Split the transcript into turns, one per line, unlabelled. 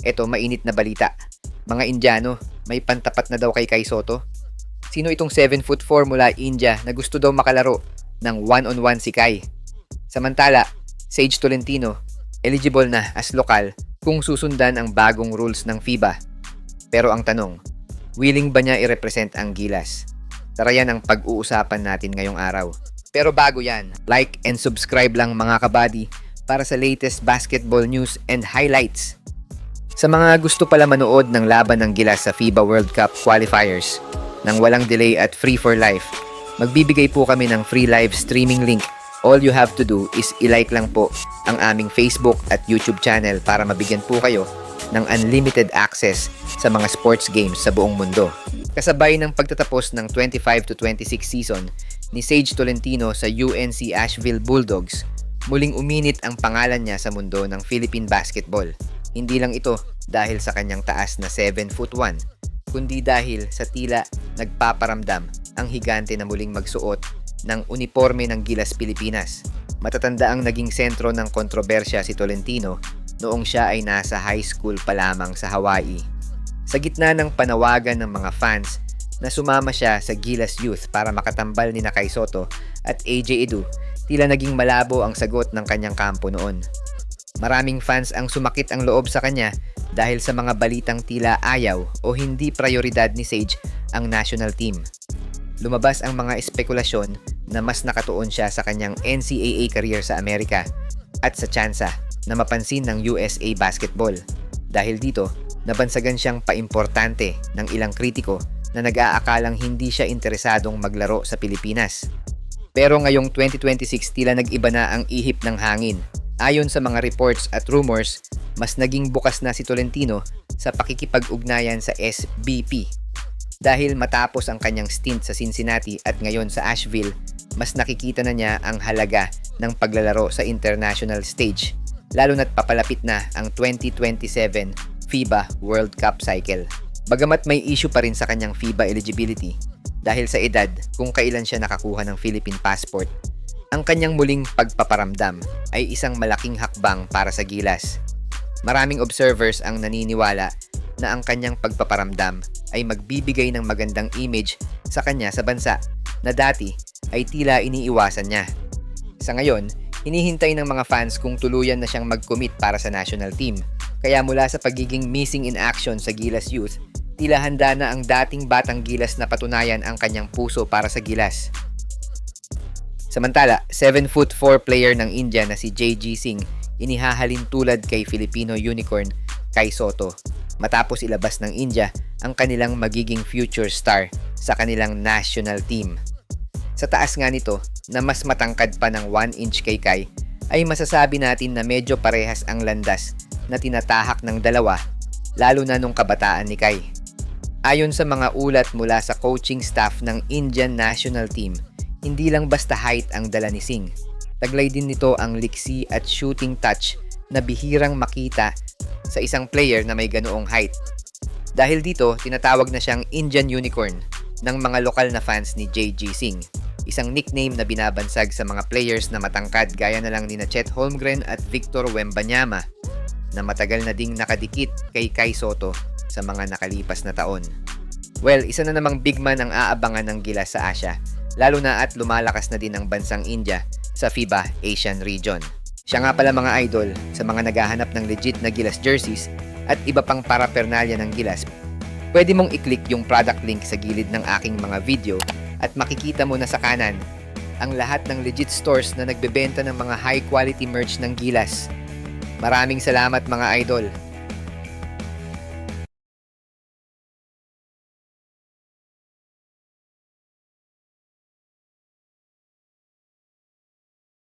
Eto, mainit na balita. Mga Indiano, may pantapat na daw kay Kai Soto. Sino itong 7'4" mula India na gusto daw makalaro ng one-on-one si Kai? Samantala, Sage Tolentino, eligible na as lokal kung susundan ang bagong rules ng FIBA. Pero ang tanong, willing ba niya i-represent ang Gilas? Tara yan ang pag-uusapan natin ngayong araw. Pero bago yan, like and subscribe lang mga kabady para sa latest basketball news and highlights. Sa mga gusto pala manood ng laban ng Gilas sa FIBA World Cup qualifiers nang walang delay at free for life, magbibigay po kami ng free live streaming link. All you have to do is i-like lang po ang aming Facebook at YouTube channel para mabigyan po kayo ng unlimited access sa mga sports games sa buong mundo. Kasabay ng pagtatapos ng 25-26 season ni Sage Tolentino sa UNC Asheville Bulldogs, muling uminit ang pangalan niya sa mundo ng Philippine basketball. Hindi lang ito dahil sa kanyang taas na 7'1", kundi dahil sa tila nagpaparamdam ang higante na muling magsuot ng uniforme ng Gilas Pilipinas. Matatanda ang naging sentro ng kontrobersya si Tolentino noong siya ay nasa high school pa lamang sa Hawaii. Sa gitna ng panawagan ng mga fans na sumama siya sa Gilas Youth para makatambal ni Kai Soto at AJ Edu, tila naging malabo ang sagot ng kanyang kampo noon. Maraming fans ang sumakit ang loob sa kanya dahil sa mga balitang tila ayaw o hindi prioridad ni Sage ang national team. Lumabas ang mga espekulasyon na mas nakatuon siya sa kanyang NCAA career sa Amerika at sa tsansa na mapansin ng USA basketball. Dahil dito, nabansagan siyang paimportante ng ilang kritiko na nag-aakalang hindi siya interesadong maglaro sa Pilipinas. Pero ngayong 2026 tila nag-iba na ang ihip ng hangin. Ayon sa mga reports at rumors, mas naging bukas na si Tolentino sa pakikipag-ugnayan sa SBP. Dahil matapos ang kanyang stint sa Cincinnati at ngayon sa Asheville, mas nakikita na niya ang halaga ng paglalaro sa international stage, lalo na't papalapit na ang 2027 FIBA World Cup cycle. Bagamat may issue pa rin sa kanyang FIBA eligibility dahil sa edad kung kailan siya nakakuha ng Philippine passport, ang kanyang muling pagpaparamdam ay isang malaking hakbang para sa Gilas. Maraming observers ang naniniwala na ang kanyang pagpaparamdam ay magbibigay ng magandang image sa kanya sa bansa na dati ay tila iniiwasan niya. Sa ngayon, hinihintay ng mga fans kung tuluyan na siyang mag-commit para sa national team. Kaya mula sa pagiging missing in action sa Gilas Youth, tila handa na ang dating batang Gilas na patunayan ang kanyang puso para sa Gilas. Samantala, 7'4" player ng India na si JG Singh inihahalin tulad kay Filipino unicorn Kai Soto matapos ilabas ng India ang kanilang magiging future star sa kanilang national team. Sa taas nga nito na mas matangkad pa ng 1 inch kay Kai, ay masasabi natin na medyo parehas ang landas na tinatahak ng dalawa, lalo na nung kabataan ni Kai. Ayon sa mga ulat mula sa coaching staff ng Indian national team, hindi lang basta height ang dala ni Singh. Taglay din nito ang liksi at shooting touch na bihirang makita sa isang player na may ganoong height. Dahil dito, tinatawag na siyang Indian Unicorn ng mga lokal na fans ni JG Singh. Isang nickname na binabansag sa mga players na matangkad gaya na lang ni Chet Holmgren at Victor Wembanyama na matagal na ding nakadikit kay Kai Soto sa mga nakalipas na taon. Well, isa na namang big man ang aabangan ng Gilas sa Asia, lalo na at lumalakas na din ang bansang India sa FIBA Asian region. Siya nga pala mga idol, sa mga naghahanap ng legit na Gilas jerseys at iba pang paraphernalia ng Gilas, pwede mong i-click yung product link sa gilid ng aking mga video at makikita mo na sa kanan ang lahat ng legit stores na nagbebenta ng mga high quality merch ng Gilas. Maraming salamat mga idol!